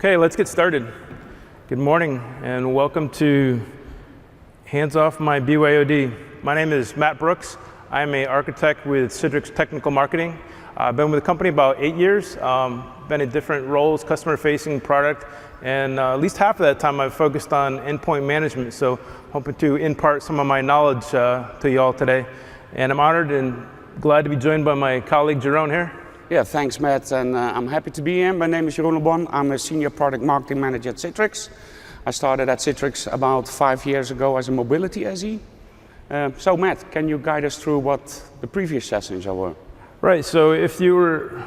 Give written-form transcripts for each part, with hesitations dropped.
Okay, let's get started. Good morning and welcome to Hands Off My BYOD. My name is Matt Brooks. I'm an architect with Citrix Technical Marketing. I've been with the company about 8 years, been in different roles, customer-facing, product, and at least half of that time I've focused on endpoint management, so hoping to impart some of my knowledge to you all today. And I'm honored and glad to be joined by my colleague Jerome here. Yeah, thanks Matt, and I'm happy to be here. My name is Jeroen Lebon. I'm a Senior Product Marketing Manager at Citrix. I started at Citrix about 5 years ago as a mobility SE. So Matt, can you guide us through what the previous sessions were? Right, so if you were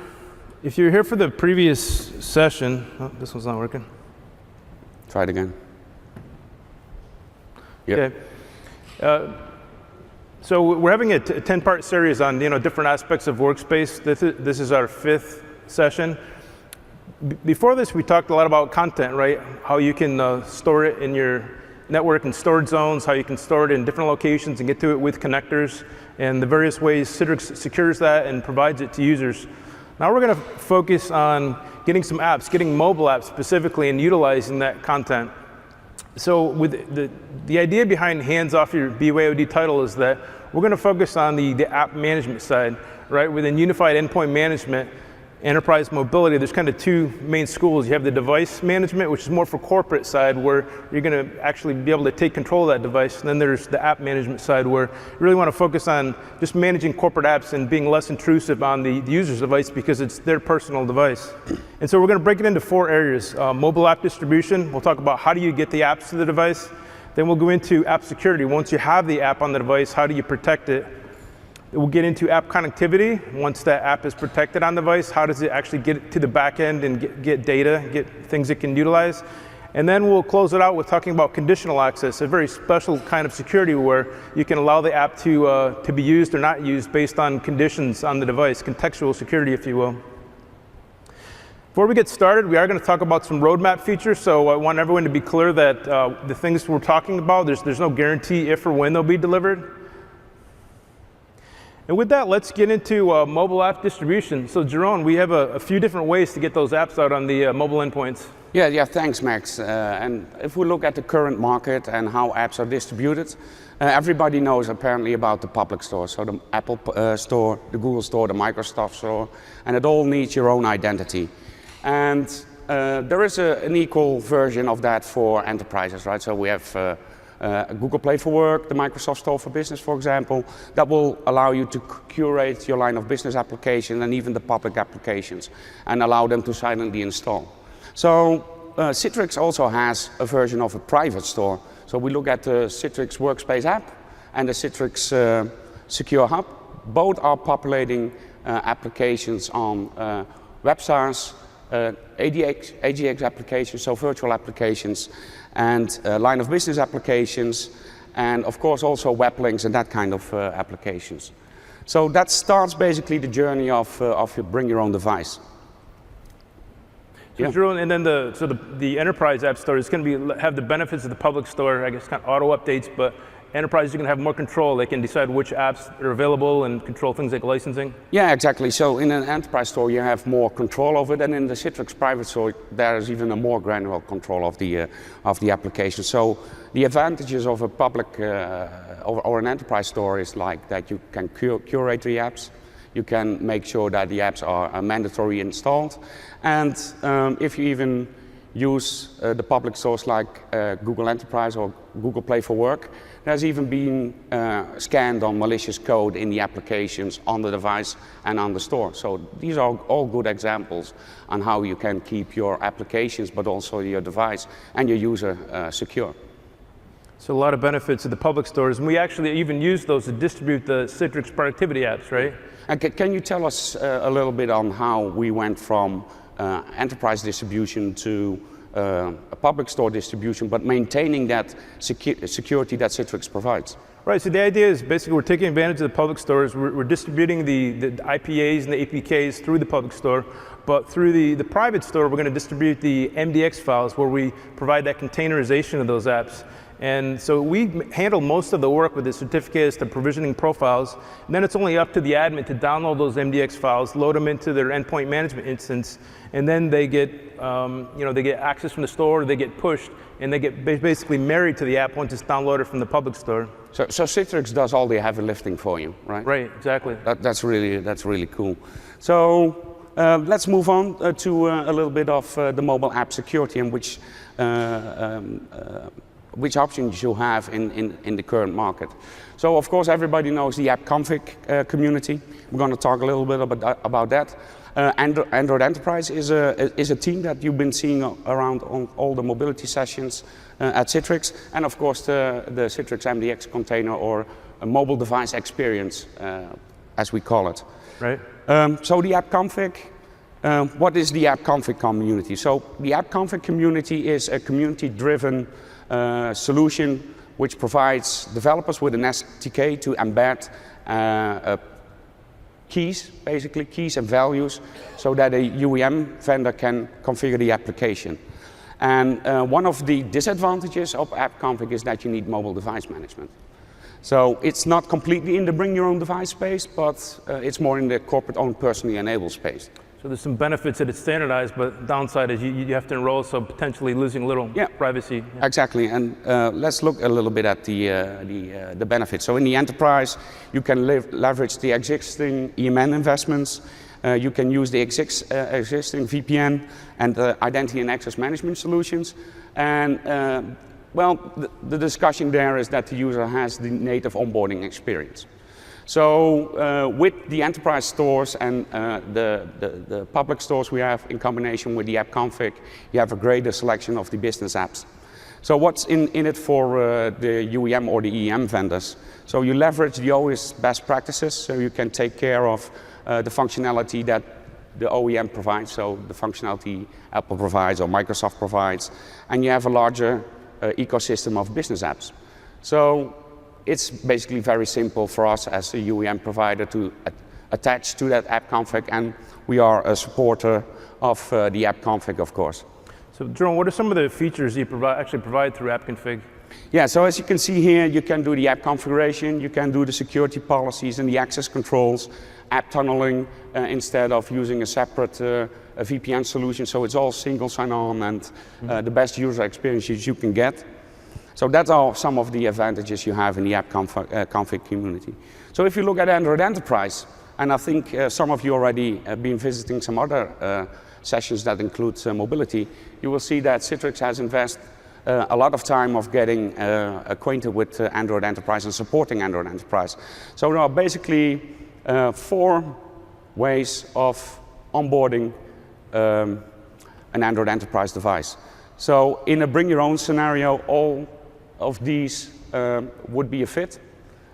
here for the previous session, oh, this one's not working. Try it again. Yep. Okay. So we're having a 10-part series on different aspects of Workspace. This is our 5th session. Before this, we talked a lot about content, right? How you can store it in your network and storage zones, how you can store it in different locations and get to it with connectors, and the various ways Citrix secures that and provides it to users. Now we're going to focus on getting some apps, getting mobile apps specifically, and utilizing that content. So with the idea behind Hands Off Your BYOD title is that we're going to focus on the app management side, right? Within unified endpoint management, enterprise mobility, there's kind of two main schools. You have the device management, which is more for corporate side, where you're going to actually be able to take control of that device. And then there's the app management side, where you really want to focus on just managing corporate apps and being less intrusive on the user's device because it's their personal device. And so we're going to break it into 4 areas. Mobile app distribution, we'll talk about how do you get the apps to the device. Then we'll go into app security. Once you have the app on the device, how do you protect it? We'll get into app connectivity. Once that app is protected on the device, how does it actually get to the back end and get data, get things it can utilize? And then we'll close it out with talking about conditional access, a very special kind of security where you can allow the app to be used or not used based on conditions on the device, contextual security, if you will. Before we get started, we are going to talk about some roadmap features, so I want everyone to be clear that the things we're talking about, there's no guarantee if or when they'll be delivered. And with that, let's get into mobile app distribution. So Jerome, we have a few different ways to get those apps out on the mobile endpoints. Yeah, thanks Max. And if we look at the current market and how apps are distributed, everybody knows apparently about the public store. So the Apple store, the Google store, the Microsoft store, and it all needs your own identity. And there is an equal version of that for enterprises, right? So we have Google Play for Work, the Microsoft Store for Business, for example, that will allow you to curate your line of business application and even the public applications and allow them to silently install. So Citrix also has a version of a private store. So we look at the Citrix Workspace app and the Citrix Secure Hub. Both are populating applications on websars, AGX applications, so virtual applications, and line of business applications, and of course also web links and that kind of applications. So that starts basically the journey of you bring your own device. So Jerome, and then the enterprise app store is going to have the benefits of the public store, I guess kind of auto updates, but enterprises are going to have more control. They can decide which apps are available and control things like licensing. Yeah, exactly. So in an enterprise store, you have more control of it, and in the Citrix private store, there is even a more granular control of the application. So the advantages of a public or an enterprise store is like that you can curate the apps, you can make sure that the apps are mandatory installed, and if you even use the public stores like Google Enterprise or Google Play for Work, there's even been scanned on malicious code in the applications on the device and on the store. So these are all good examples on how you can keep your applications, but also your device and your user secure. So a lot of benefits of the public stores, and we actually even use those to distribute the Citrix productivity apps, right? And can you tell us a little bit on how we went from enterprise distribution to a public store distribution, but maintaining that security that Citrix provides? Right, so the idea is basically we're taking advantage of the public stores, we're distributing the IPAs and the APKs through the public store, but through the private store, we're going to distribute the MDX files where we provide that containerization of those apps. And so we handle most of the work with the certificates, the provisioning profiles, and then it's only up to the admin to download those MDX files, load them into their endpoint management instance, and then they get, they get access from the store, they get pushed, and they get basically married to the app once it's downloaded from the public store. So Citrix does all the heavy lifting for you, right? Right, exactly. That's really cool. So let's move on to a little bit of the mobile app security and which options you have in the current market. So of course everybody knows the Appconfig community. We're going to talk a little bit about that. Android Enterprise is a team that you've been seeing around on all the mobility sessions at Citrix, and of course the Citrix MDX container, or a mobile device experience, as we call it. Right. So the Appconfig, what is the Appconfig community? So the Appconfig community is a community-driven solution which provides developers with an SDK to embed keys, basically keys and values, so that a UEM vendor can configure the application. And one of the disadvantages of Appconfig is that you need mobile device management. So it's not completely in the bring your own device space, but it's more in the corporate owned personally enabled space. So there's some benefits that it's standardized, but downside is you have to enroll, so potentially losing a little privacy. Yeah. Exactly, and let's look a little bit at the benefits. So in the enterprise, you can leverage the existing EMN investments. You can use the existing VPN and identity and access management solutions. And well, the discussion there is that the user has the native onboarding experience. So with the enterprise stores and the public stores we have in combination with the Appconfig, you have a greater selection of the business apps. So what's in it for the UEM or the EM vendors? So you leverage the OS best practices, so you can take care of the functionality that the OEM provides, so the functionality Apple provides or Microsoft provides, and you have a larger ecosystem of business apps. So it's basically very simple for us as a UEM provider to attach to that Appconfig, and we are a supporter of the Appconfig, of course. So Jerome, what are some of the features you actually provide through Appconfig? Yeah, so as you can see here, you can do the app configuration, you can do the security policies and the access controls, app tunneling instead of using a separate a VPN solution, so it's all single sign-on and the best user experiences you can get. So that's all some of the advantages you have in the Appconfig community. So if you look at Android Enterprise, and I think some of you already have been visiting some other sessions that include mobility, you will see that Citrix has invested a lot of time of getting acquainted with Android Enterprise and supporting Android Enterprise. So there are basically 4 ways of onboarding an Android Enterprise device. So in a bring your own scenario, all of these would be a fit.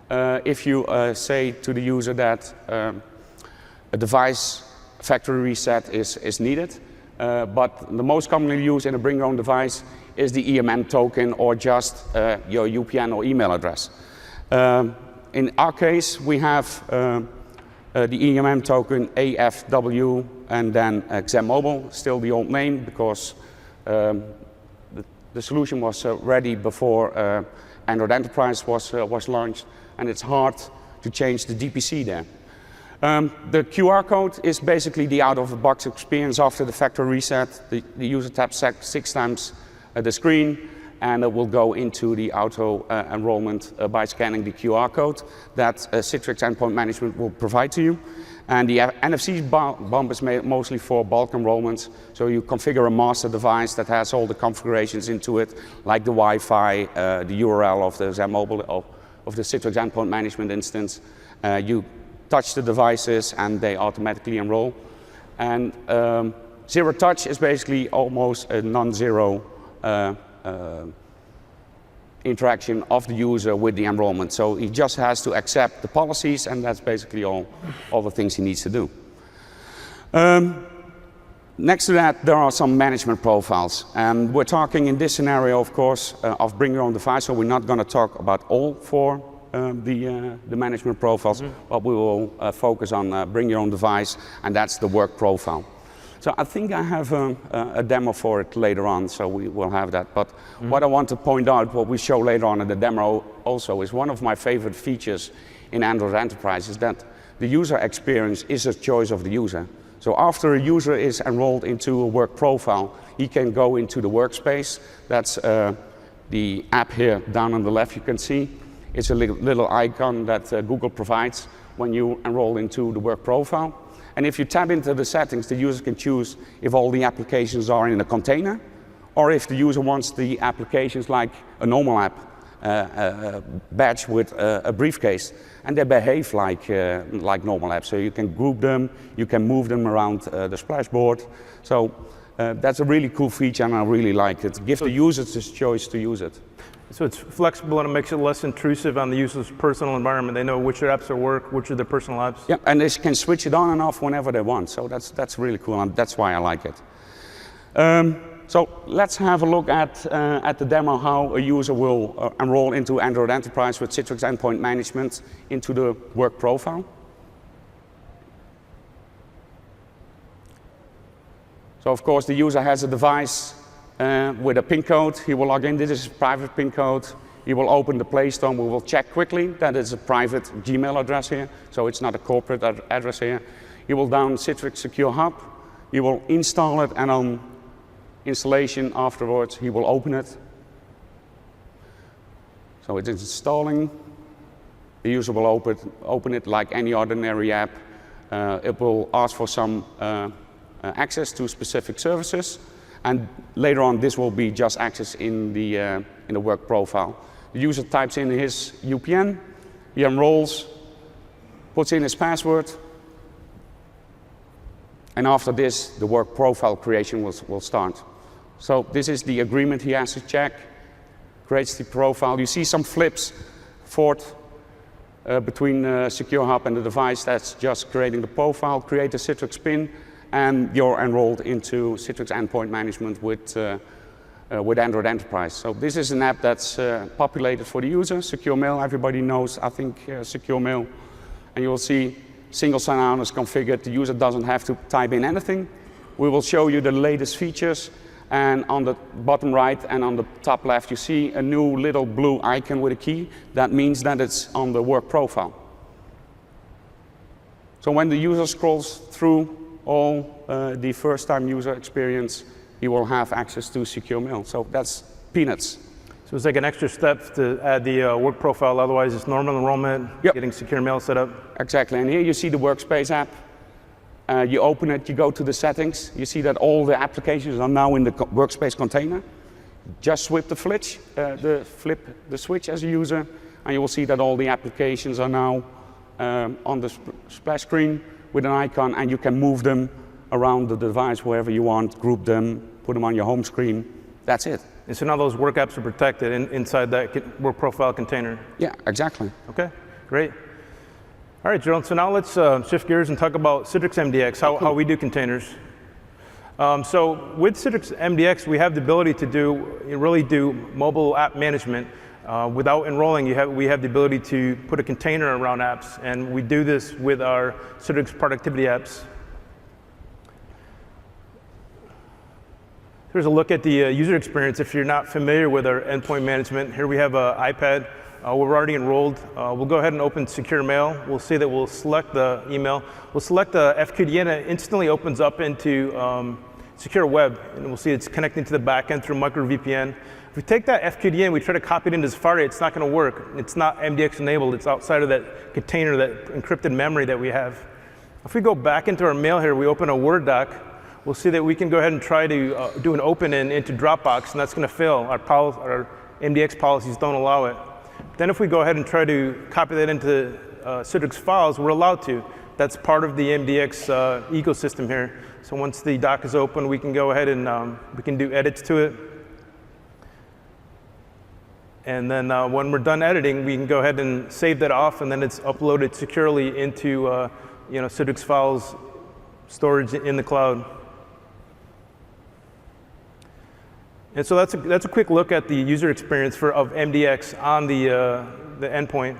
If you say to the user that a device factory reset is needed, but the most commonly used in a bring your own device is the EMN token or just your UPN or email address. In our case, we have the EMN token AFW and then XMMobile, still the old name because the solution was ready before Android Enterprise was launched, and it's hard to change the DPC there. The QR code is basically the out-of-the-box experience after the factory reset. The user taps 6 times the screen, and it will go into the auto enrollment by scanning the QR code that Citrix Endpoint Management will provide to you. And the NFC bump is mostly for bulk enrollments. So you configure a master device that has all the configurations into it, like the Wi-Fi, the URL of the XMMobile, of the Citrix Endpoint Management instance. You touch the devices and they automatically enroll. And zero touch is basically almost a non-zero interaction of the user with the enrollment. So he just has to accept the policies, and that's basically all the things he needs to do. Next to that, there are some management profiles. And we're talking in this scenario, of course, of bring your own device, so we're not going to talk about all 4 the management profiles, but we will focus on bring your own device, and that's the work profile. So I think I have a demo for it later on, so we will have that. But what I want to point out, what we show later on in the demo also, is one of my favorite features in Android Enterprise is that the user experience is a choice of the user. So after a user is enrolled into a work profile, he can go into the workspace. That's the app here down on the left you can see. It's a little icon that Google provides when you enroll into the work profile. And if you tap into the settings, the user can choose if all the applications are in a container, or if the user wants the applications like a normal app, badge with a briefcase, and they behave like normal apps. So you can group them, you can move them around the splashboard. So that's a really cool feature, and I really like it. Give the users this choice to use it. So it's flexible and it makes it less intrusive on the user's personal environment. They know which apps are work, which are their personal apps. Yeah, and they can switch it on and off whenever they want. So that's really cool, and that's why I like it. So let's have a look at the demo how a user will enroll into Android Enterprise with Citrix Endpoint Management into the work profile. So of course the user has a device with a PIN code. He will log in. This is a private PIN code. He will open the Play Store. We will check quickly that it's a private Gmail address here, so it's not a corporate address here. He will download Citrix Secure Hub. He will install it, and on installation afterwards, he will open it. So it is installing. The user will open it like any ordinary app. It will ask for some access to specific services. And later on, this will be just access in the work profile. The user types in his UPN, he enrolls, puts in his password, and after this, the work profile creation will start. So this is the agreement he has to check, creates the profile. You see some flips forth between Secure Hub and the device. That's just creating the profile, create a Citrix PIN, and you're enrolled into Citrix Endpoint Management with Android Enterprise. So this is an app that's populated for the user. Secure Mail, everybody knows, I think, Secure Mail. And you will see single sign-on is configured. The user doesn't have to type in anything. We will show you the latest features. And on the bottom right and on the top left, you see a new little blue icon with a key. That means that it's on the work profile. So when the user scrolls through all the first-time user experience, he will have access to Secure Mail. So that's peanuts. So it's like an extra step to add the work profile. Otherwise, it's normal enrollment, getting Secure Mail set up. Exactly. And here you see the Workspace app. You open it, you go to the settings. You see that all the applications are now in the Workspace container. Just flip the switch as a user, and you will see that all the applications are now on the splash screen with an icon, and you can move them around the device wherever you want, group them, put them on your home screen. That's it. And so now those work apps are protected inside that work profile container. Yeah, exactly. Okay, great. All right, Gerald, so now let's shift gears and talk about Citrix MDX, how we do containers. So with Citrix MDX, we have the ability to really do mobile app management. Without enrolling, we have the ability to put a container around apps, and we do this with our Citrix productivity apps. Here's a look at the user experience. If you're not familiar with our endpoint management, here we have an iPad. We're already enrolled. We'll go ahead and open Secure Mail. We'll see that we'll select the email. We'll select the FQDN, and it instantly opens up into Secure Web, and we'll see it's connecting to the backend through micro VPN. If we take that FQDN, we try to copy it into Safari, it's not going to work. It's not MDX enabled. It's outside of that container, that encrypted memory that we have. If we go back into our mail here, we open a Word doc, we'll see that we can go ahead and try to do an open into Dropbox, and that's going to fail. Our MDX policies don't allow it. Then if we go ahead and try to copy that into Citrix files, we're allowed to. That's part of the MDX ecosystem here. So once the doc is open, we can go ahead and we can do edits to it. And then when we're done editing, we can go ahead and save that off, and then it's uploaded securely into Citrix files storage in the cloud. And so that's a quick look at the user experience of MDX on the endpoint.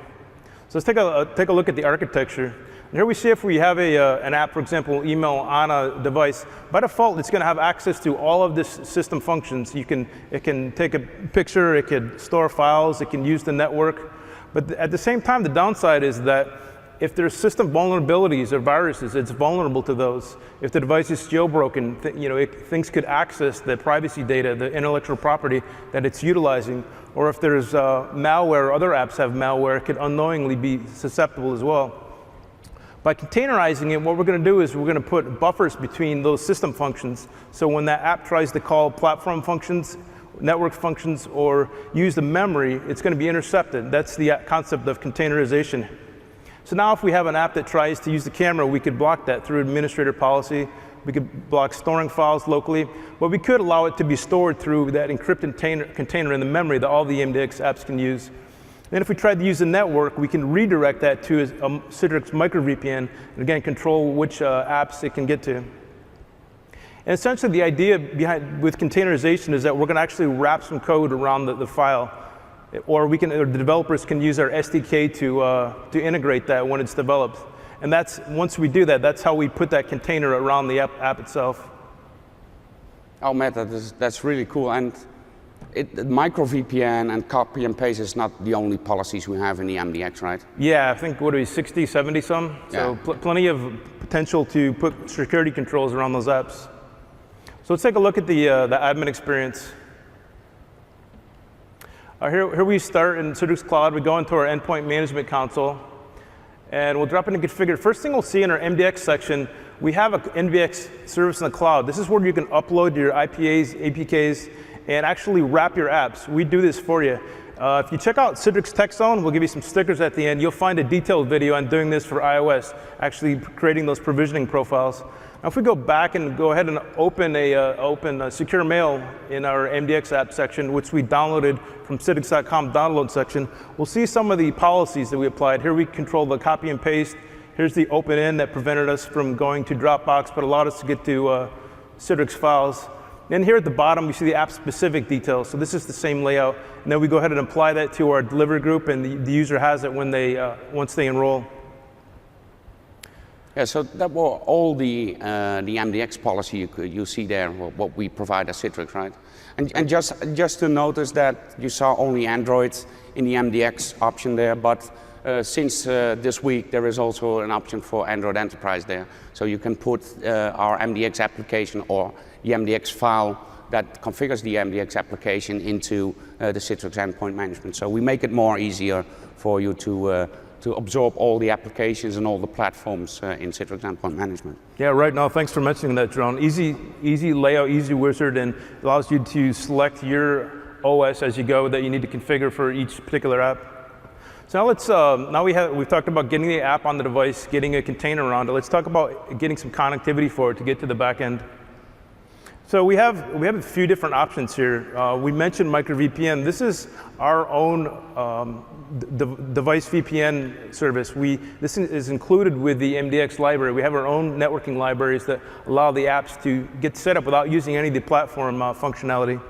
So let's take a look at the architecture. And here we see if we have an app, for example, email on a device, by default, it's going to have access to all of this system functions. It can take a picture, it can store files, it can use the network. But at the same time, the downside is that if there's system vulnerabilities or viruses, it's vulnerable to those. If the device is jailbroken, things could access the privacy data, the intellectual property that it's utilizing. Or if there's malware or other apps have malware, it could unknowingly be susceptible as well. By containerizing it, what we're going to do is we're going to put buffers between those system functions. So when that app tries to call platform functions, network functions, or use the memory, it's going to be intercepted. That's the concept of containerization. So now if we have an app that tries to use the camera, we could block that through administrator policy. We could block storing files locally, but we could allow it to be stored through that encrypted container in the memory that all the MDX apps can use. Then if we tried to use the network, we can redirect that to a Citrix micro VPN, and again, control which apps it can get to. And essentially the idea with containerization is that we're going to actually wrap some code around the file. Or the developers can use our SDK to integrate that when it's developed. And once we do that, that's how we put that container around the app itself. Oh, Matt, that's really cool. And micro VPN and copy and paste is not the only policies we have in the MDX, right? Yeah, I think, what are we, 60, 70 some? Yeah. So plenty of potential to put security controls around those apps. So let's take a look at the admin experience. Here we start in Citrix Cloud. We go into our endpoint management console, and we'll drop into configure. First thing we'll see in our MDX section, we have an MDX service in the cloud. This is where you can upload your IPAs, APKs, and actually wrap your apps. We do this for you. If you check out Citrix Tech Zone, we'll give you some stickers at the end. You'll find a detailed video on doing this for iOS, actually creating those provisioning profiles. Now if we go back and go ahead and open a secure mail in our MDX app section, which we downloaded from citrix.com download section, we'll see some of the policies that we applied. Here we control the copy and paste. Here's the open in that prevented us from going to Dropbox, but allowed us to get to Citrix files. Then here at the bottom, we see the app-specific details. So this is the same layout. And then we go ahead and apply that to our delivery group, and the user has it when once they enroll. Yeah, so that were all the MDX policy you see there, what we provide as Citrix, right? And just to notice that you saw only Android in the MDX option there, but since this week there is also an option for Android Enterprise there. So you can put our MDX application or the MDX file that configures the MDX application into the Citrix endpoint management. So we make it more easier for you to absorb all the applications and all the platforms in Citrix endpoint management. Yeah, right. No, thanks for mentioning that, Jerome. Easy layout, easy wizard, and allows you to select your OS as you go that you need to configure for each particular app. So now we've talked about getting the app on the device, getting a container around it. Let's talk about getting some connectivity for it to get to the back end. So we have a few different options here. We mentioned micro VPN. This is our own device VPN service. This is included with the MDX library. We have our own networking libraries that allow the apps to get set up without using any of the platform functionality.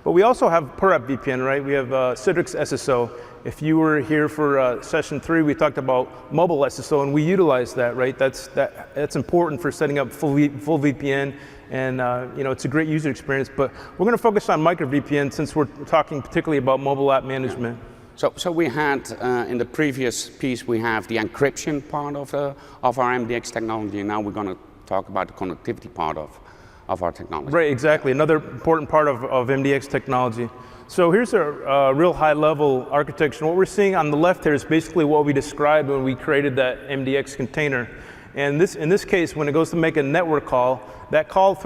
But we also have per app VPN, right? We have Citrix SSO. If you were here for session 3, we talked about mobile SSO, and we utilize that, right? That's important for setting up full VPN, and it's a great user experience. But we're going to focus on micro VPN since we're talking particularly about mobile app management. So we had in the previous piece we have the encryption part of our MDX technology, and now we're going to talk about the connectivity part of our technology. Right, exactly. Another important part of MDX technology. So here's a real high-level architecture. What we're seeing on the left here is basically what we described when we created that MDX container. And in this case, when it goes to make a network call, that call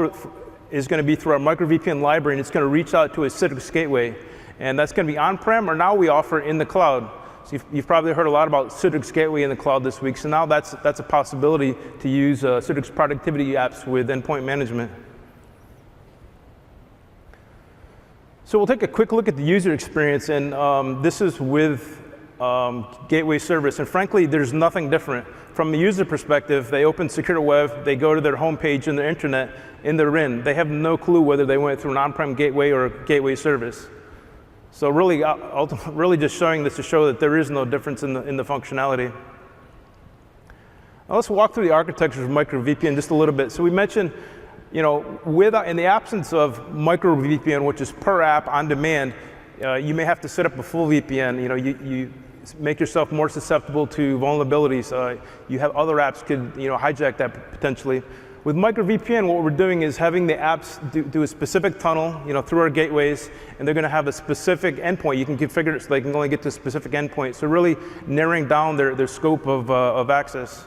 is going to be through our micro VPN library, and it's going to reach out to a Citrix gateway. And that's going to be on-prem, or now we offer in the cloud. So you've probably heard a lot about Citrix Gateway in the cloud this week. So now that's a possibility to use Citrix productivity apps with endpoint management. So we'll take a quick look at the user experience, and this is with Gateway service. And frankly, there's nothing different. From a user perspective, they open Secure Web, they go to their home page in their internet, and they're in. They have no clue whether they went through an on-prem gateway or a gateway service. So really just showing this to show that there is no difference in the functionality. Now let's walk through the architecture of micro VPN just a little bit. So we mentioned, in the absence of micro VPN, which is per app on demand, you may have to set up a full VPN. You make yourself more susceptible to vulnerabilities. You have other apps could hijack that potentially. With micro VPN, what we're doing is having the apps do a specific tunnel, through our gateways, and they're going to have a specific endpoint. You can configure it so they can only get to a specific endpoint. So really narrowing down their scope of access.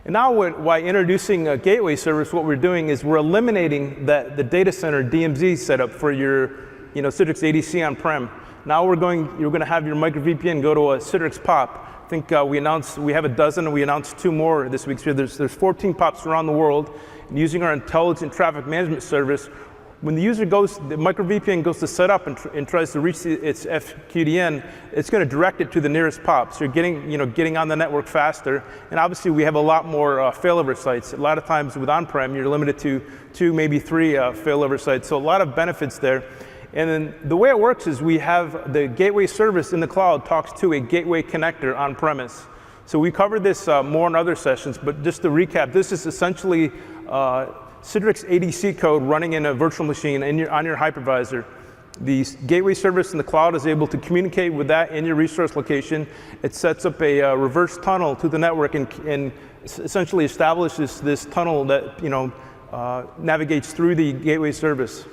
And now, by introducing a gateway service, what we're doing is we're eliminating the data center DMZ setup for your, Citrix ADC on-prem. Now you're going to have your micro VPN go to a Citrix POP. I think we have a dozen, and we announced 2 more this week. So there's 14 POPs around the world. And using our intelligent traffic management service, when the micro VPN goes to set up and tries to reach its FQDN, it's going to direct it to the nearest POP. So you're getting on the network faster. And obviously, we have a lot more failover sites. A lot of times with on-prem, you're limited to 2, maybe 3 failover sites. So a lot of benefits there. And then the way it works is we have the gateway service in the cloud talks to a gateway connector on premise. So we covered this more in other sessions, but just to recap, this is essentially Citrix ADC code running in a virtual machine on your hypervisor. The gateway service in the cloud is able to communicate with that in your resource location. It sets up a reverse tunnel to the network and essentially establishes this tunnel that navigates through the gateway service.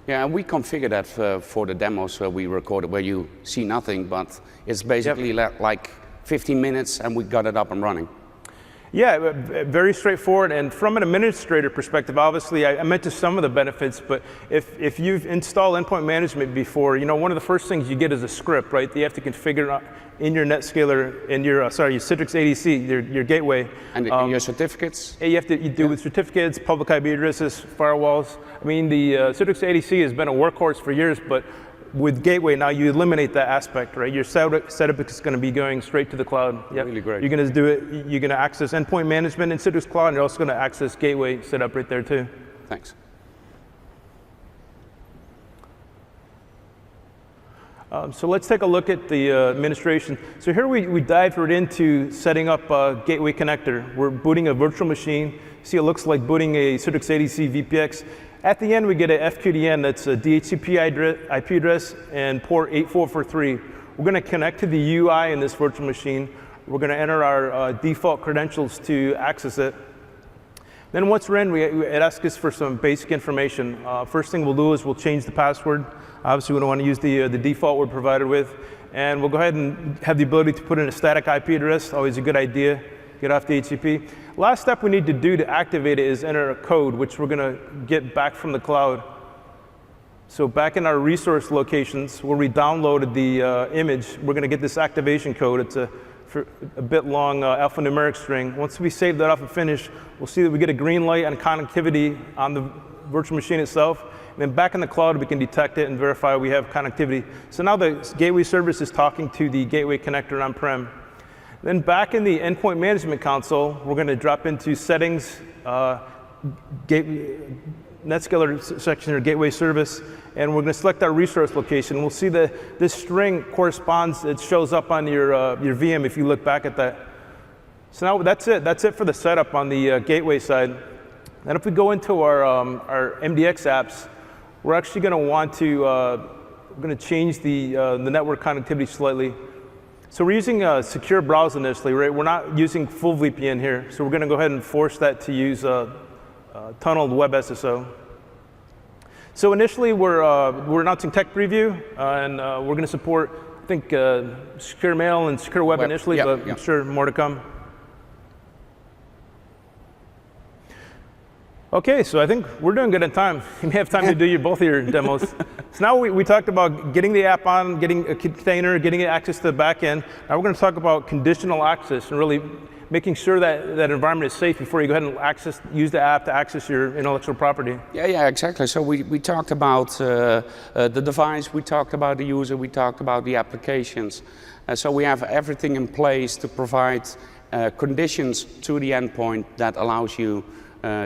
Yeah, and we configured that for the demos we recorded, where you see nothing, but it's basically like 15 minutes, and we got it up and running. Yeah, very straightforward. And from an administrator perspective, obviously, I mentioned some of the benefits, but if you've installed endpoint management before, one of the first things you get is a script, right? That you have to configure in your NetScaler, in your Citrix ADC, your gateway. And your certificates? You have to do with certificates, public IP addresses, firewalls. I mean, the Citrix ADC has been a workhorse for years, but with gateway now you eliminate that aspect, right? Your setup is going to be going straight to the cloud. Yep. Really great. You're going to do it. You're going to access endpoint management in Citrix Cloud, and you're also going to access gateway setup right there too. Thanks. So let's take a look at the administration. So here we dived right into setting up a gateway connector. We're booting a virtual machine. See, it looks like booting a Citrix ADC VPX. At the end, we get an FQDN that's a DHCP IP address and port 8443. We're going to connect to the UI in this virtual machine. We're going to enter our default credentials to access it. Then once we're in, it asks us for some basic information. First thing we'll do is we'll change the password. Obviously, we don't want to use the default we're provided with. And we'll go ahead and have the ability to put in a static IP address. Always a good idea. Get off the HTTP. Last step we need to do to activate it is enter a code, which we're going to get back from the cloud. So back in our resource locations where we downloaded the image, we're going to get this activation code. It's a bit long alphanumeric string. Once we save that off and finish, we'll see that we get a green light on connectivity on the virtual machine itself. And then back in the cloud, we can detect it and verify we have connectivity. So now the gateway service is talking to the gateway connector on-prem. Then back in the endpoint management console, we're going to drop into settings, NetScaler section or gateway service, and we're going to select our resource location. We'll see that this string corresponds, it shows up on your VM if you look back at that. So now that's it. That's it for the setup on the gateway side. Then if we go into our MDX apps, we're actually going to want to we're going to change the network connectivity slightly. So we're using a secure browser initially, right? We're not using full VPN here. So we're going to go ahead and force that to use tunneled web SSO. So initially, we're announcing tech preview, and we're going to support, I think, secure mail and secure web initially, yep, but I'm sure more to come. Okay, so I think we're doing good in time. You may have time to do both of your demos. So now we talked about getting the app on, getting a container, getting access to the back end. Now we're going to talk about conditional access and really making sure that that environment is safe before you go ahead and use the app to access your intellectual property. Yeah, exactly. So we talked about the device, we talked about the user, we talked about the applications. So we have everything in place to provide conditions to the endpoint that allows you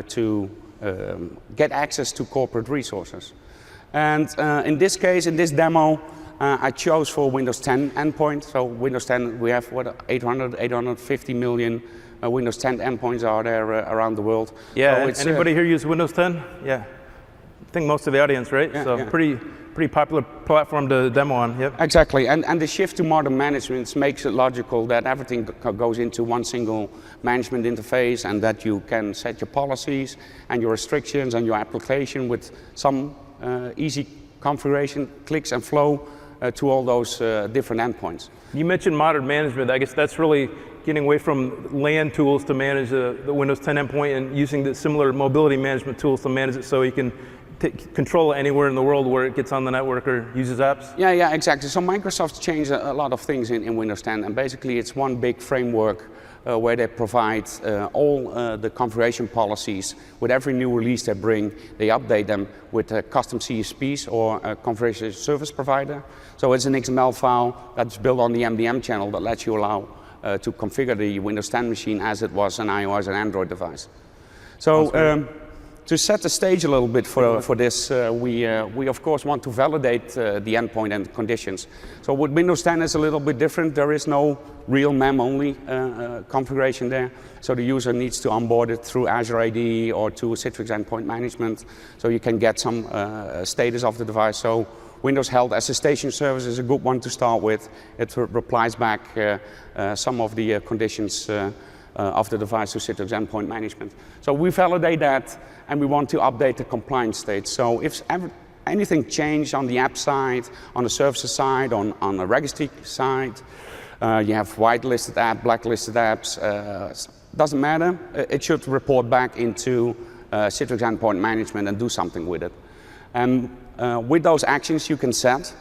to get access to corporate resources. And in this case, in this demo, I chose for Windows 10 endpoint. So Windows 10, we have what, 850 million Windows 10 endpoints are there around the world. Yeah, so anybody here use Windows 10? Yeah, I think most of the audience, right? Yeah, so yeah. pretty popular platform to demo on, yep. Exactly, and the shift to modern management makes it logical that everything goes into one single management interface and that you can set your policies and your restrictions and your application with some easy configuration, clicks and flow to all those different endpoints. You mentioned modern management. I guess that's really getting away from LAN tools to manage the Windows 10 endpoint and using the similar mobility management tools to manage it so you can control it anywhere in the world where it gets on the network or uses apps? Yeah, exactly. So Microsoft changed a lot of things in Windows 10, and basically it's one big framework where they provide all the configuration policies. With every new release they bring, they update them with custom CSPs or a configuration service provider. So it's an XML file that's built on the MDM channel that lets you allow to configure the Windows 10 machine as it was an iOS and Android device. So to set the stage a little bit for this, we of course want to validate the endpoint and conditions. So with Windows 10 is a little bit different. There is no real MEM-only configuration there. So the user needs to onboard it through Azure AD or to Citrix Endpoint Management. So you can get some status of the device. So Windows Health as a station service is a good one to start with. It replies back some of the conditions of the device to Citrix Endpoint Management. So we validate that and we want to update the compliance state. So if anything changed on the app side, on the services side, on the registry side, you have whitelisted app, blacklisted apps, doesn't matter. It should report back into Citrix Endpoint Management and do something with it. And with those actions you can set,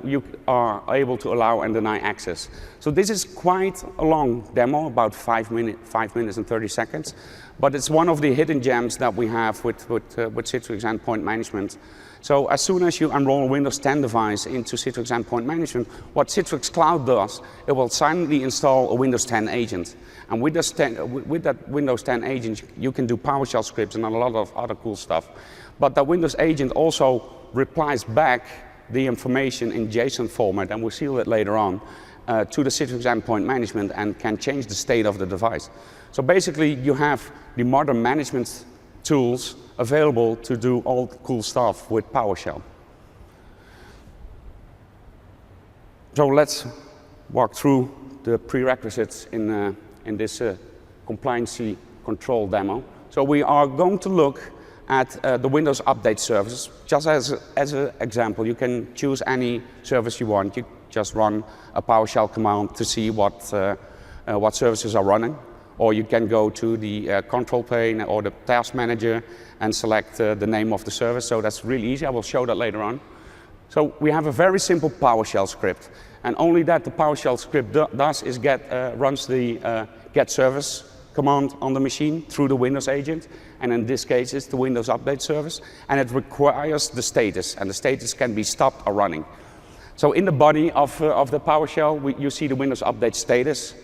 you are able to allow and deny access. So this is quite a long demo, about 5 minutes and 30 seconds, but it's one of the hidden gems that we have with Citrix Endpoint Management. So as soon as you enroll a Windows 10 device into Citrix Endpoint Management, what Citrix Cloud does, it will silently install a Windows 10 agent. And with that Windows 10 agent, you can do PowerShell scripts and a lot of other cool stuff. But that Windows agent also replies back the information in JSON format, and we'll see it later on, to the Citrix Endpoint Management and can change the state of the device. So basically, you have the modern management tools available to do all the cool stuff with PowerShell. So let's walk through the prerequisites in this compliancy control demo. So we are going to look at the Windows Update services. Just as an example, you can choose any service you want. You just run a PowerShell command to see what services are running. Or you can go to the control pane or the task manager and select the name of the service. So that's really easy. I will show that later on. So we have a very simple PowerShell script. And only that the PowerShell script does is runs the get service command on the machine through the Windows agent. And in this case, it's the Windows Update service. And it requires the status. And the status can be stopped or running. So in the body of the PowerShell, you see the Windows Update status.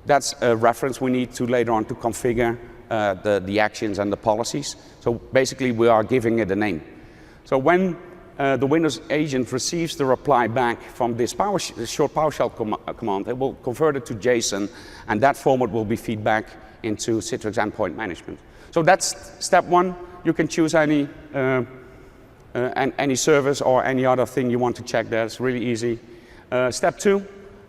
That's a reference we need to later on to configure the actions and the policies. So basically, we are giving it a name. So when the Windows agent receives the reply back from this short PowerShell command, it will convert it to JSON, and that format will be fed back into Citrix Endpoint Management. So that's step one. You can choose any service or any other thing you want to check there. It's really easy. Step two,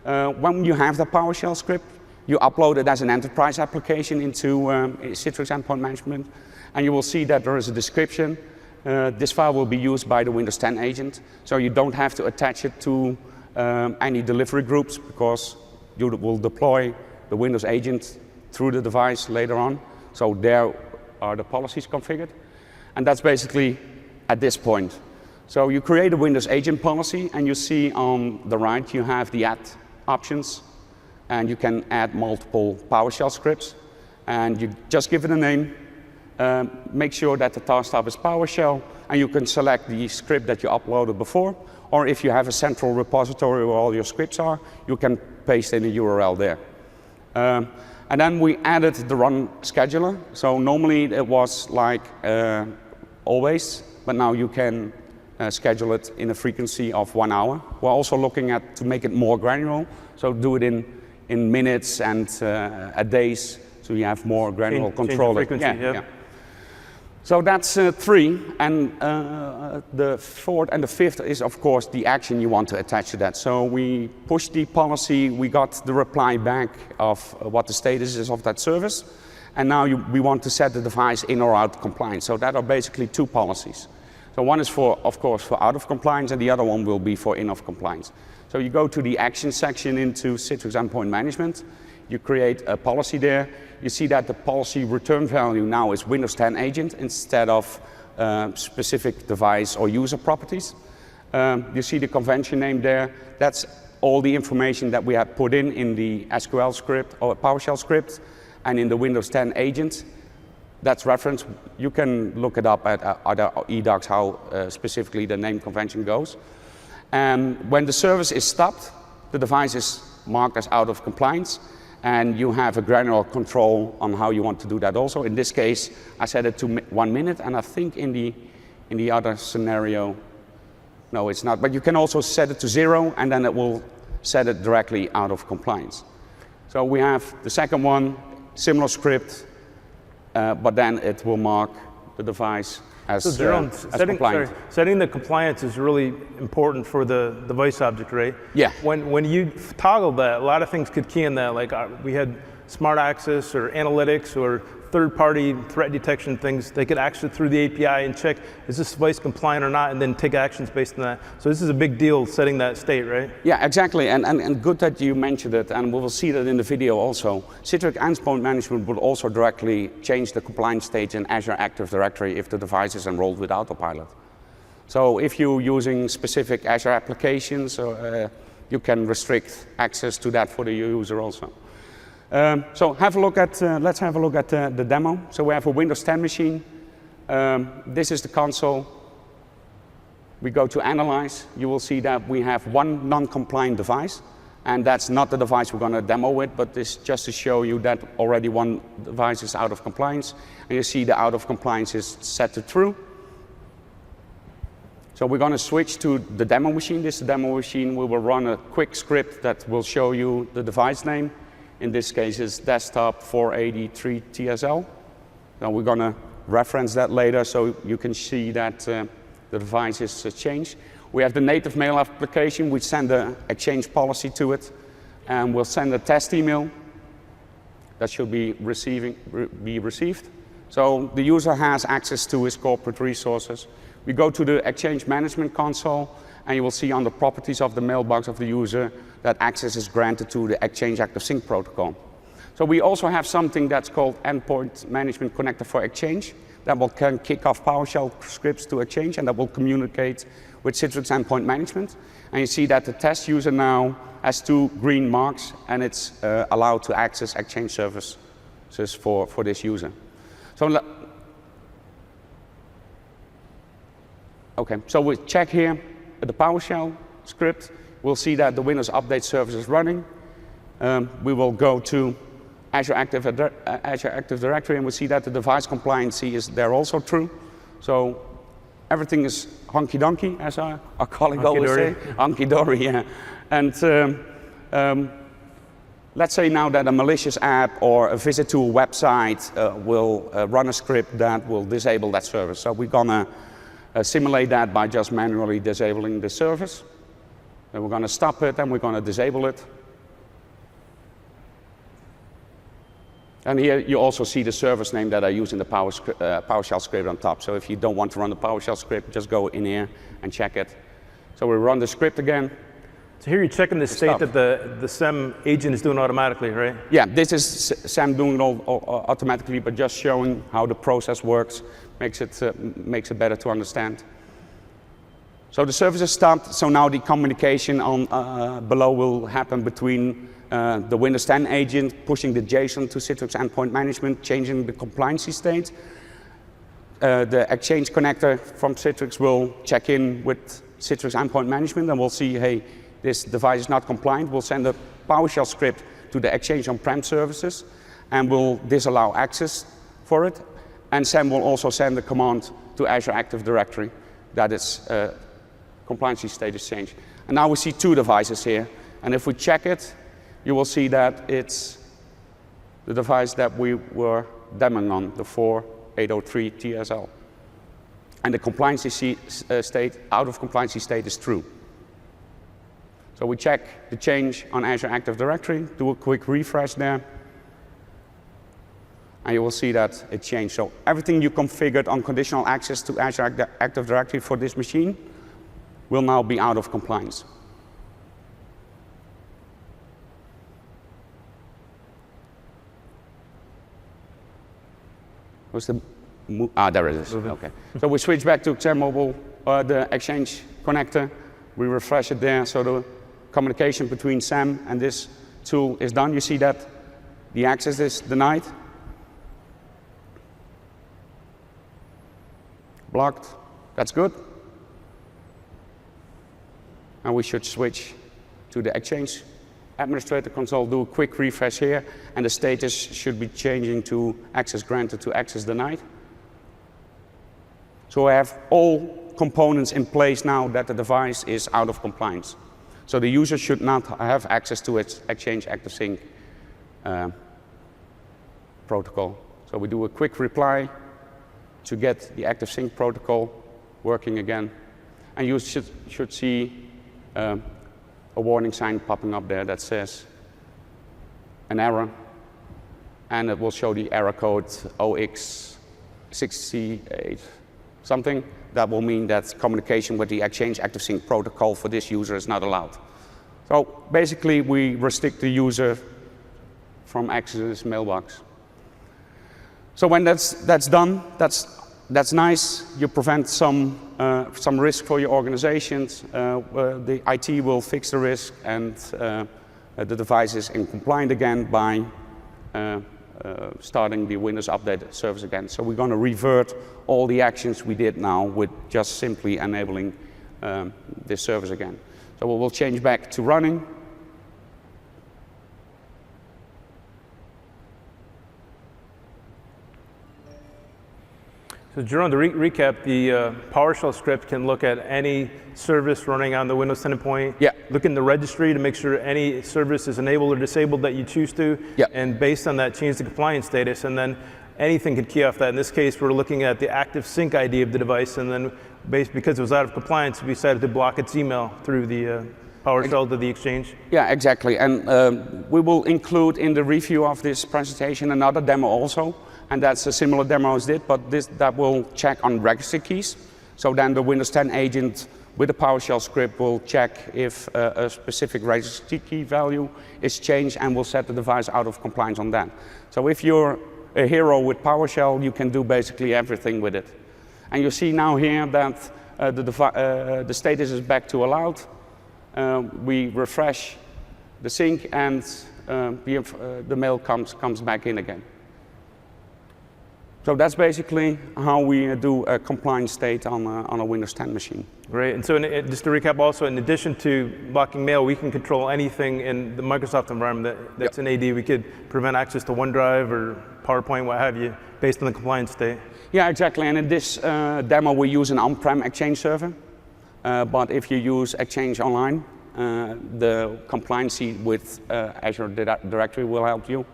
when you have the PowerShell script, you upload it as an enterprise application into Citrix Endpoint Management, and you will see that there is a description. This file will be used by the Windows 10 agent, so you don't have to attach it to any delivery groups, because you will deploy the Windows agent through the device later on. So there are the policies configured, and that's basically at this point. So you create a Windows agent policy, and you see on the right you have the add options. And you can add multiple PowerShell scripts, and you just give it a name, make sure that the task type is PowerShell, and you can select the script that you uploaded before, or if you have a central repository where all your scripts are, you can paste in a URL there. And then we added the run scheduler. So normally it was like always, but now you can schedule it in a frequency of 1 hour. We're also looking at to make it more granular, so do it in minutes and at days, so you have more granular control. Change the frequency, yeah. So that's 3, and the 4th and the 5th is of course the action you want to attach to that. So we push the policy, we got the reply back of what the status is of that service, and now we want to set the device in or out of compliance. So that are basically 2 policies. So one is for, of course, for out of compliance, and the other one will be for in of compliance. So you go to the action section into Citrix Endpoint Management, you create a policy there. You see that the policy return value now is Windows 10 agent instead of specific device or user properties. You see the convention name there. That's all the information that we have put in the SQL script or PowerShell script and in the Windows 10 agent. That's reference. You can look it up at other eDocs how specifically the name convention goes. And when the service is stopped, the device is marked as out of compliance, and you have a granular control on how you want to do that also. In this case, I set it to 1 minute, and I think in the other scenario, no, it's not. But you can also set it to 0, and then it will set it directly out of compliance. So we have the second one, similar script, but then it will mark the device as, so Jerome, compliant. Setting the compliance is really important for the device object, right? Yeah. When you toggle that, a lot of things could key in that. Like we had smart access or analytics or third-party threat detection things. They could access through the API and check, is this device compliant or not, and then take actions based on that. So this is a big deal, setting that state, right? Yeah, exactly, and good that you mentioned it, and we will see that in the video also. Citrix Endpoint Management will also directly change the compliance state in Azure Active Directory if the device is enrolled with Autopilot. So if you're using specific Azure applications, you can restrict access to that for the user also. So have a look at, let's have a look at the demo. So we have a Windows 10 machine. This is the console. We go to Analyze. You will see that we have one non-compliant device. And that's not the device we're going to demo with, but this just to show you that already one device is out of compliance. And you see the out of compliance is set to true. So we're going to switch to the demo machine. This is the demo machine. We will run a quick script that will show you the device name. In this case, it's desktop 483 TSL. Now we're going to reference that later so you can see that the device is changed. We have the native mail application. We send the exchange policy to it, and we'll send a test email that should be received. So the user has access to his corporate resources. We go to the Exchange Management Console, and you will see on the properties of the mailbox of the user that access is granted to the Exchange Active Sync protocol. So we also have something that's called Endpoint Management Connector for Exchange that can kick off PowerShell scripts to Exchange, and that will communicate with Citrix Endpoint Management. And you see that the test user now has 2 green marks, and it's allowed to access Exchange services for this user. So okay, so we check here the PowerShell script. We'll see that the Windows Update service is running. We will go to Azure Active Directory, and we see that the device compliancy is there also true. So everything is honky-donkey, as our colleague always say. Honky-dory, yeah. And let's say now that a malicious app or a visit to a website will run a script that will disable that service. So we're gonna simulate that by just manually disabling the service. Then we're going to stop it, and we're going to disable it. And here you also see the service name that I use in the PowerShell script on top. So if you don't want to run the PowerShell script, just go in here and check it. So we run the script again. So here you're checking the state that the SEM agent is doing automatically, right? Yeah, this is SEM doing it all automatically, but just showing how the process works makes it better to understand. So the service is stopped, so now the communication on below will happen between the Windows 10 agent pushing the JSON to Citrix Endpoint Management, changing the compliancy state. The Exchange connector from Citrix will check in with Citrix Endpoint Management, and we'll see, hey, this device is not compliant. We'll send a PowerShell script to the Exchange on-prem services, and we'll disallow access for it. And SEM will also send a command to Azure Active Directory that its compliance status changed. And now we see 2 devices here. And if we check it, you will see that it's the device that we were demoing on, the 4803 TSL. And the compliance state, out of compliance state, is true. So we check the change on Azure Active Directory, do a quick refresh there, and you will see that it changed. So everything you configured on conditional access to Azure Active Directory for this machine will now be out of compliance. What's the there it is. Okay. So we switch back to XAML, the Exchange connector. We refresh it there, so the communication between SAM and this tool is done. You see that the access is denied, blocked. That's good. And we should switch to the Exchange administrator console, do a quick refresh here, and the status should be changing to access granted to access denied. So I have all components in place now that the device is out of compliance. So the user should not have access to its Exchange ActiveSync protocol. So we do a quick reply to get the ActiveSync protocol working again. And you should see a warning sign popping up there that says an error. And it will show the error code OX68 something. That will mean that communication with the Exchange ActiveSync protocol for this user is not allowed. So basically, we restrict the user from accessing this mailbox. So when that's done, that's nice. You prevent some risk for your organizations. The IT will fix the risk, and the device is compliant again by starting the Windows Update service again. So we're going to revert all the actions we did now with just simply enabling this service again. So we will change back to running. So Jerome, to recap, the PowerShell script can look at any service running on the Windows 10 endpoint, look in the registry to make sure any service is enabled or disabled that you choose to, and based on that, change the compliance status, and then anything could key off that. In this case, we're looking at the active sync ID of the device, and then because it was out of compliance, we decided to block its email through the PowerShell to the Exchange. Yeah, exactly. And we will include in the review of this presentation another demo also. And that's a similar demo as this, but that will check on registry keys. So then the Windows 10 agent with the PowerShell script will check if a specific registry key value is changed and will set the device out of compliance on that. So if you're a hero with PowerShell, you can do basically everything with it. And you see now here that the status is back to allowed. We refresh the sync, and the mail comes back in again. So that's basically how we do a compliance state on a Windows 10 machine. Great. And so just to recap also, in addition to blocking mail, we can control anything in the Microsoft environment that's in AD. We could prevent access to OneDrive or PowerPoint, what have you, based on the compliance state. Yeah, exactly. And in this demo, we use an on-prem Exchange server. But if you use Exchange Online, the compliance with Azure Directory will help you.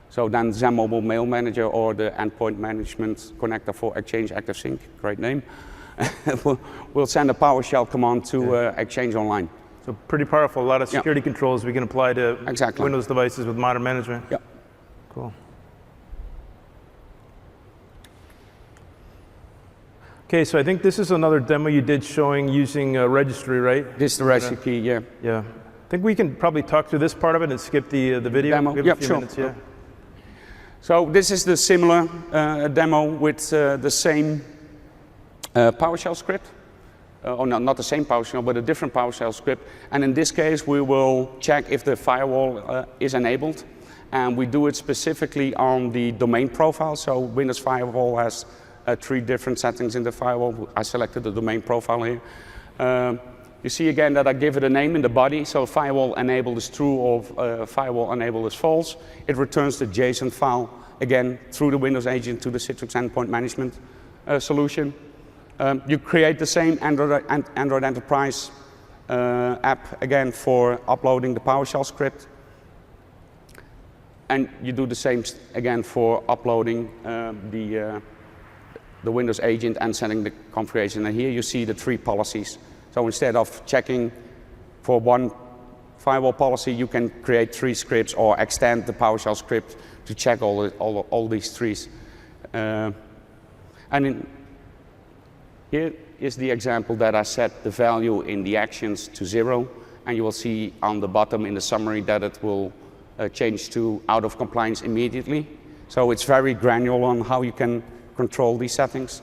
So then XAML Mobile Mail Manager or the Endpoint Management Connector for Exchange ActiveSync, great name, we'll send a PowerShell command to Exchange Online. So pretty powerful, a lot of security controls we can apply to Windows devices with modern management. Yeah. Cool. Okay, so I think this is another demo you did showing using a registry, right? This is the registry key, yeah. Yeah. I think we can probably talk through this part of it and skip the video. Demo. Yep, sure. Minutes, yeah. So this is the similar demo with the same PowerShell script. Or no, not the same PowerShell, but a different PowerShell script. And in this case, we will check if the firewall is enabled. And we do it specifically on the domain profile. So Windows Firewall has 3 different settings in the firewall. I selected the domain profile here. You see again that I give it a name in the body. So firewall enabled is true or firewall enabled is false. It returns the JSON file again through the Windows agent to the Citrix Endpoint Management solution. You create the same Android Enterprise app again for uploading the PowerShell script. And you do the same again for uploading the Windows agent and setting the configuration. And here you see the 3 policies. So instead of checking for one firewall policy, you can create 3 scripts or extend the PowerShell script to check all these 3s. Here is the example that I set the value in the actions to 0, and you will see on the bottom in the summary that it will change to out of compliance immediately. So it's very granular on how you can control these settings.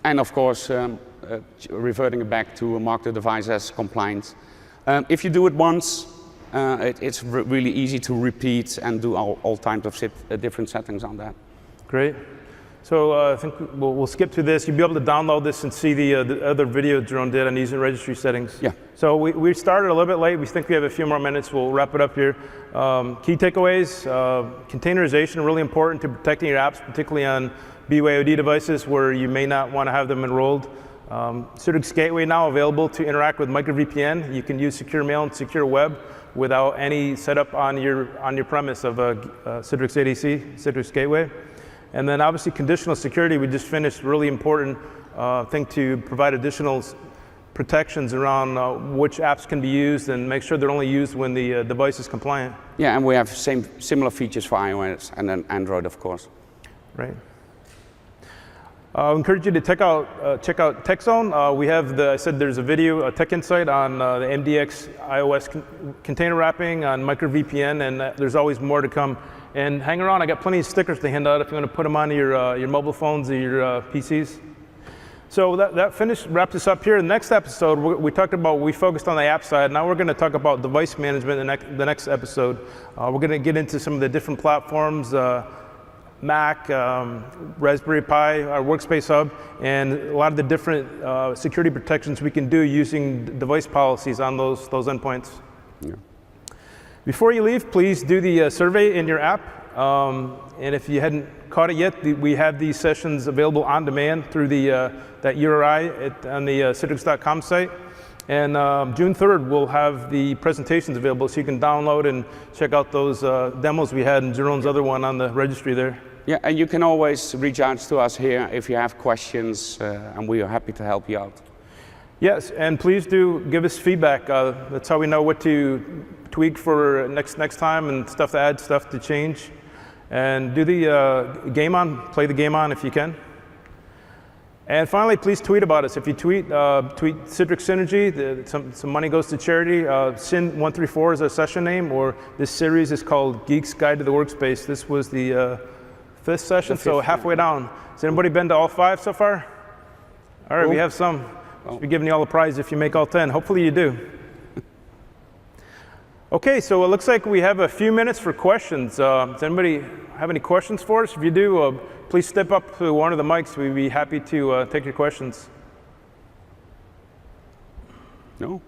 And of course, reverting it back to mark the device as compliant. If you do it once, it's really easy to repeat and do all types of different settings on that. Great. So I think we'll skip through this. You'll be able to download this and see the other video Jerome did on using registry settings. Yeah. So we started a little bit late. We think we have a few more minutes. We'll wrap it up here. Key takeaways, containerization, really important to protecting your apps, particularly on BYOD devices where you may not want to have them enrolled. Citrix Gateway now available to interact with micro VPN. You can use secure mail and secure web without any setup on your premise of a Citrix ADC, Citrix Gateway. And then obviously conditional security, we just finished, really important thing to provide additional protections around which apps can be used and make sure they're only used when the device is compliant. Yeah, and we have similar features for iOS and then Android, of course. Right. I encourage you to check out TechZone. We have I said there's a video, a tech insight on the MDX iOS container wrapping on micro VPN, and there's always more to come. And hang around, I got plenty of stickers to hand out if you want to put them on your mobile phones or your PCs. So that wraps us up here. The next episode, we talked about, we focused on the app side. Now we're going to talk about device management in the next episode. We're going to get into some of the different platforms, Mac, Raspberry Pi, our Workspace Hub, and a lot of the different security protections we can do using device policies on those endpoints. Yeah. Before you leave, please do the survey in your app. And if you hadn't caught it yet, we have these sessions available on demand through that URI on the citrix.com site. And June 3rd, we'll have the presentations available so you can download and check out those demos we had and Jerome's other one on the registry there. Yeah, and you can always reach out to us here if you have questions, and we are happy to help you out. Yes, and please do give us feedback. That's how we know what to tweak for next time and stuff to add, stuff to change. And do the play the game on if you can. And finally, please tweet about us. If you tweet Citrix Synergy, some money goes to charity. SYN134 is our session name, or this series is called Geek's Guide to the Workspace. This was the 5th session, so halfway down. Has anybody been to all 5 so far? All right, cool. We have some. We'll be giving you all a prize if you make all 10. Hopefully you do. Okay, so it looks like we have a few minutes for questions. Does anybody have any questions for us? If you do, please step up to one of the mics. We'd be happy to take your questions. No.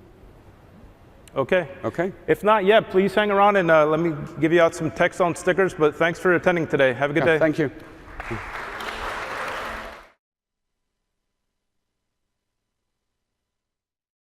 Okay. Okay. If not yet, please hang around and let me give you out some TechZone stickers. But thanks for attending today. Have a good day. Thank you.